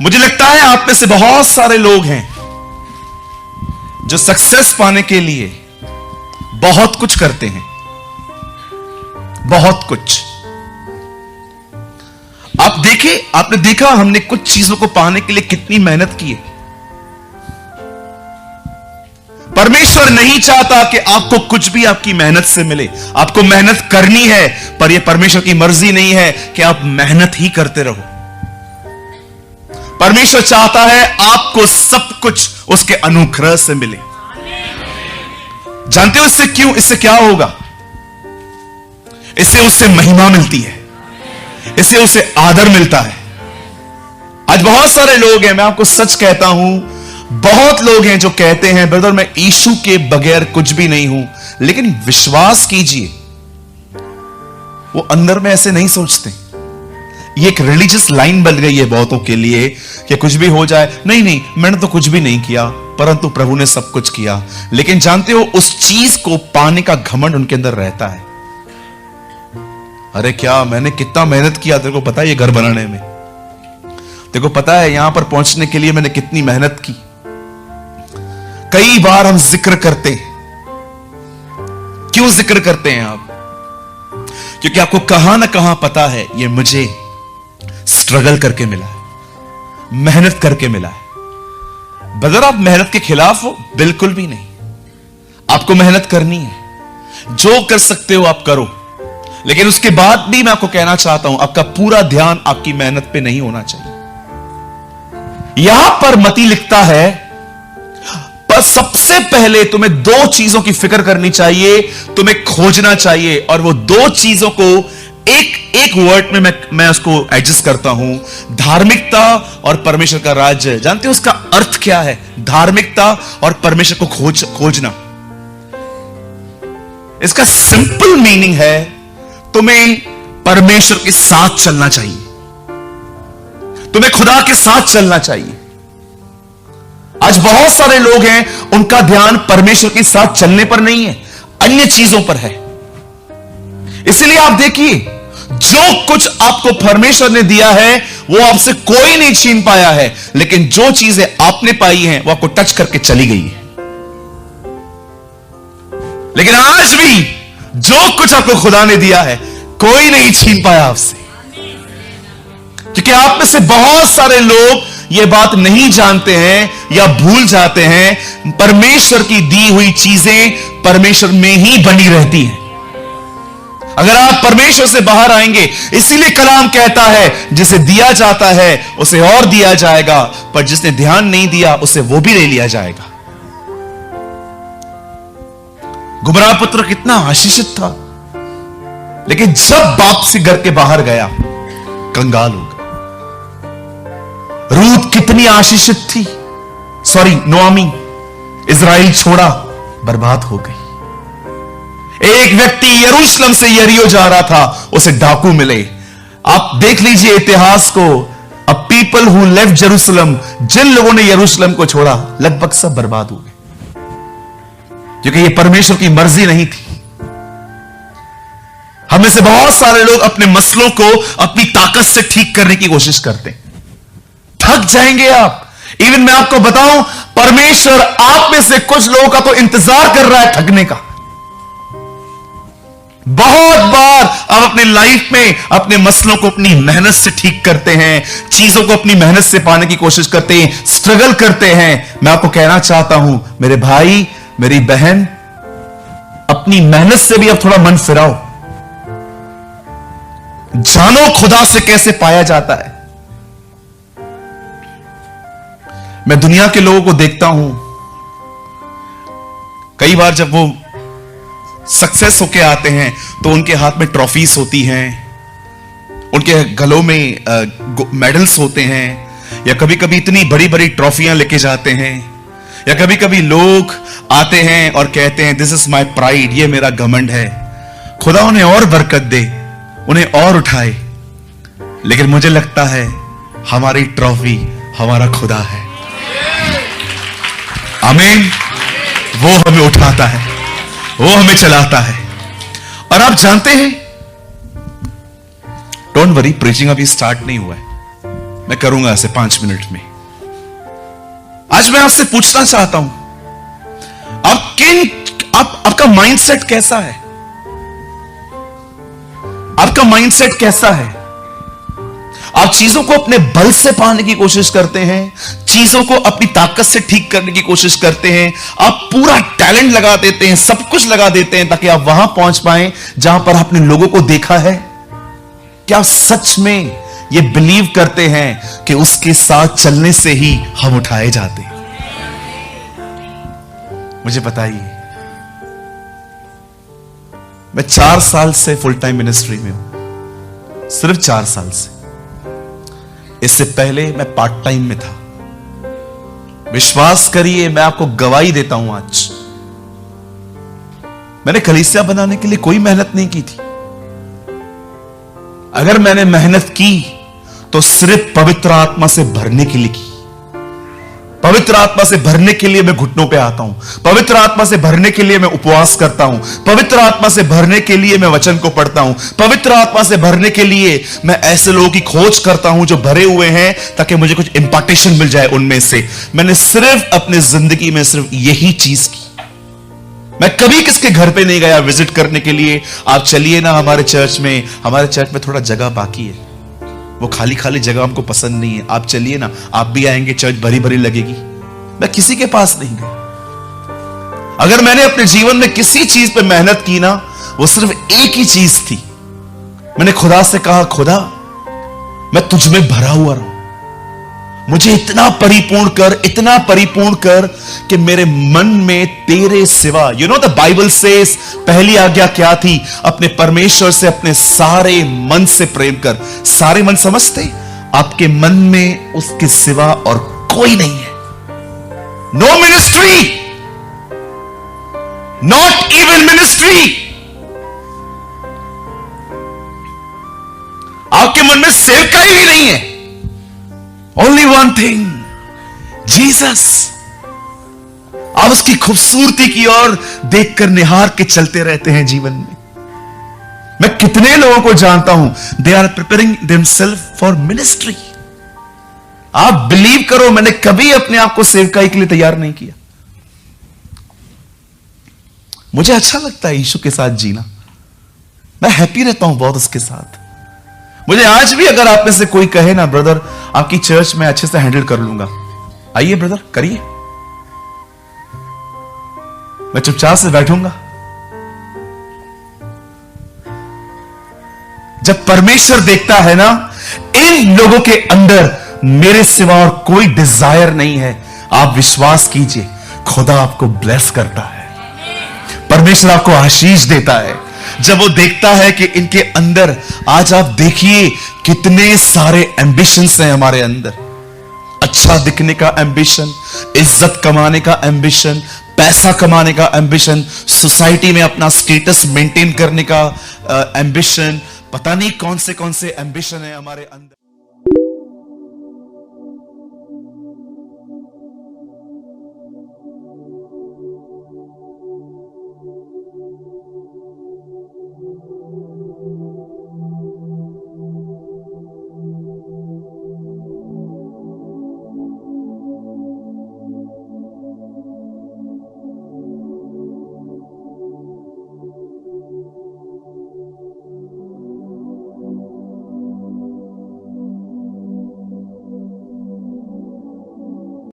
मुझे लगता है आप में से बहुत सारे लोग हैं जो सक्सेस पाने के लिए बहुत कुछ करते हैं, बहुत कुछ। आपने देखा हमने कुछ चीजों को पाने के लिए कितनी मेहनत की है। परमेश्वर नहीं चाहता कि आपको कुछ भी आपकी मेहनत से मिले। आपको मेहनत करनी है, पर यह परमेश्वर की मर्जी नहीं है कि आप मेहनत ही करते रहो। परमेश्वर चाहता है आपको सब कुछ उसके अनुग्रह से मिले। जानते हो इससे क्यों? इससे क्या होगा? इससे उससे महिमा मिलती है, इससे उसे आदर मिलता है। आज बहुत सारे लोग हैं, मैं आपको सच कहता हूं, बहुत लोग हैं जो कहते हैं ब्रदर मैं यीशु के बगैर कुछ भी नहीं हूं। लेकिन विश्वास कीजिए, वो अंदर में ऐसे नहीं सोचते। ये एक रिलीजियस लाइन बन गई है बहुतों के लिए कि कुछ भी हो जाए, नहीं नहीं मैंने तो कुछ भी नहीं किया, परंतु प्रभु ने सब कुछ किया। लेकिन जानते हो उस चीज को पाने का घमंड उनके अंदर रहता है। अरे क्या मैंने कितना मेहनत किया, तेरे को पता है ये घर बनाने में, तेरे को पता है यहां पर पहुंचने के लिए मैंने कितनी मेहनत की। कई बार हम जिक्र करते हैं। क्यों जिक्र करते हैं आप? क्योंकि आपको कहां ना कहां पता है ये मुझे स्ट्रगल करके मिला है, मेहनत करके मिला है। बगैर आप मेहनत के खिलाफ हो? बिल्कुल भी नहीं। आपको मेहनत करनी है, जो कर सकते हो आप करो। लेकिन उसके बाद भी मैं आपको कहना चाहता हूं, आपका पूरा ध्यान आपकी मेहनत पे नहीं होना चाहिए। यहां पर मती लिखता है, पर सबसे पहले तुम्हें दो चीजों की फिक्र करनी चाहिए, तुम्हें खोजना चाहिए। और वो दो चीजों को एक वर्ड में मैं उसको एडजस्ट करता हूं, धार्मिकता और परमेश्वर का राज्य। जानते हो उसका अर्थ क्या है? धार्मिकता और परमेश्वर को खोजना। इसका सिंपल मीनिंग है, तुम्हें परमेश्वर के साथ चलना चाहिए, तुम्हें खुदा के साथ चलना चाहिए। आज बहुत सारे लोग हैं, उनका ध्यान परमेश्वर के साथ चलने पर नहीं है, अन्य चीजों पर है। इसलिए आप देखिए, जो कुछ आपको परमेश्वर ने दिया है वो आपसे कोई नहीं छीन पाया है, लेकिन जो चीजें आपने पाई हैं वो आपको टच करके चली गई है। लेकिन आज भी जो कुछ आपको खुदा ने दिया है कोई नहीं छीन पाया आपसे। क्योंकि आप में से बहुत सारे लोग ये बात नहीं जानते हैं या भूल जाते हैं, परमेश्वर की दी हुई चीजें परमेश्वर में ही बनी रहती हैं। अगर आप परमेश्वर से बाहर आएंगे, इसीलिए कलाम कहता है जिसे दिया जाता है उसे और दिया जाएगा, पर जिसने ध्यान नहीं दिया उसे वो भी ले लिया जाएगा। गुमराह पुत्र कितना आशीषित था, लेकिन जब बाप से घर के बाहर गया कंगाल हो गया। रूत कितनी आशीषित थी, नोआमी, इजराइल छोड़ा, बर्बाद हो गई। एक व्यक्ति यरूशलेम से यरीहो जा रहा था, उसे डाकू मिले। आप देख लीजिए इतिहास को, a people who left Jerusalem, जिन लोगों ने यरूशलेम को छोड़ा लगभग सब बर्बाद हो गए, क्योंकि ये परमेश्वर की मर्जी नहीं थी। हमें से बहुत सारे लोग अपने मसलों को अपनी ताकत से ठीक करने की कोशिश करते हैं, थक जाएंगे आप। इवन मैं आपको बताऊं, परमेश्वर आप में से कुछ लोगों का तो इंतजार कर रहा है थकने का। बहुत बार आप अपने लाइफ में अपने मसलों को अपनी मेहनत से ठीक करते हैं, चीजों को अपनी मेहनत से पाने की कोशिश करते हैं, स्ट्रगल करते हैं। मैं आपको कहना चाहता हूं मेरे भाई, मेरी बहन, अपनी मेहनत से भी अब थोड़ा मन फिराओ। जानो खुदा से कैसे पाया जाता है। मैं दुनिया के लोगों को देखता हूं, कई बार जब वो सक्सेस होके आते हैं तो उनके हाथ में ट्रॉफीज होती हैं, उनके गलों में मेडल्स होते हैं, या कभी कभी इतनी बड़ी बड़ी ट्रॉफियां लेके जाते हैं, या कभी कभी लोग आते हैं और कहते हैं दिस इज माई प्राइड, ये मेरा घमंड है। खुदा उन्हें और बरकत दे, उन्हें और उठाए। लेकिन मुझे लगता है हमारी ट्रॉफी हमारा खुदा है। आमीन। वो हमें उठाता है, वो हमें चलाता है। और आप जानते हैं, डोंट वरी, प्रीचिंग अभी स्टार्ट नहीं हुआ है, मैं करूंगा ऐसे 5 मिनट में। आज मैं आपसे पूछना चाहता हूं, आपका माइंडसेट कैसा है? आपका माइंडसेट कैसा है? आप चीजों को अपने बल से पाने की कोशिश करते हैं, चीजों को अपनी ताकत से ठीक करने की कोशिश करते हैं, आप पूरा टैलेंट लगा देते हैं, सब कुछ लगा देते हैं ताकि आप वहां पहुंच पाएं जहां पर आपने लोगों को देखा है। क्या आप सच में ये बिलीव करते हैं कि उसके साथ चलने से ही हम उठाए जाते हैं? मुझे बताइए। मैं 4 साल से फुल टाइम मिनिस्ट्री में हूं, सिर्फ 4 साल से। इससे पहले मैं पार्ट टाइम में था। विश्वास करिए, मैं आपको गवाही देता हूं आज, मैंने कलीसिया बनाने के लिए कोई मेहनत नहीं की थी। अगर मैंने मेहनत की तो सिर्फ पवित्र आत्मा से भरने के लिए की। पवित्र आत्मा से भरने के लिए मैं घुटनों पे आता हूं, पवित्र आत्मा से भरने के लिए मैं उपवास करता हूं, पवित्र आत्मा से भरने के लिए मैं वचन को पढ़ता हूं, पवित्र आत्मा से भरने के लिए मैं ऐसे लोगों की खोज करता हूं जो भरे हुए हैं ताकि मुझे कुछ इंपार्टेशन मिल जाए उनमें से। मैंने सिर्फ अपनी जिंदगी में सिर्फ यही चीज की। मैं कभी किसके घर पे नहीं गया विजिट करने के लिए। आप चलिए ना हमारे चर्च में थोड़ा जगह बाकी है, वो खाली खाली जगह हमको पसंद नहीं है। आप चलिए ना, आप भी आएंगे, चर्च भरी भरी लगेगी। मैं किसी के पास नहीं गया। अगर मैंने अपने जीवन में किसी चीज पे मेहनत की ना, वो सिर्फ एक ही चीज थी। मैंने खुदा से कहा, खुदा मैं तुझ में भरा हुआ रहूं, मुझे इतना परिपूर्ण कर कि मेरे मन में तेरे सिवा, you know the Bible says, पहली आज्ञा क्या थी? अपने परमेश्वर से अपने सारे मन से प्रेम कर। सारे मन समझते? आपके मन में उसके सिवा और कोई नहीं है। No ministry, not even ministry. आपके मन में सेवकाई भी नहीं है। Only one thing, Jesus. आप उसकी खूबसूरती की ओर देखकर निहार के चलते रहते हैं जीवन में। मैं कितने लोगों को जानता हूं, they are preparing themselves for ministry. आप बिलीव करो, मैंने कभी अपने आप को सेवकाई के लिए तैयार नहीं किया। मुझे अच्छा लगता है यीशु के साथ जीना, मैं हैप्पी रहता हूं बहुत उसके साथ। मुझे आज भी अगर आप में से कोई कहे ना, ब्रदर आपकी चर्च में अच्छे से हैंडल कर लूंगा, आइए ब्रदर करिए, मैं चुपचाप से बैठूंगा। जब परमेश्वर देखता है ना, इन लोगों के अंदर मेरे सिवा और कोई डिजायर नहीं है, आप विश्वास कीजिए, खुदा आपको ब्लेस करता है, परमेश्वर आपको आशीष देता है। जब वो देखता है कि इनके अंदर, आज आप देखिए कितने सारे एम्बिशंस हैं हमारे अंदर। अच्छा दिखने का एम्बिशन, इज्जत कमाने का एम्बिशन, पैसा कमाने का एम्बिशन, सोसाइटी में अपना स्टेटस मेंटेन करने का एम्बिशन, पता नहीं कौन से एम्बिशन है हमारे अंदर।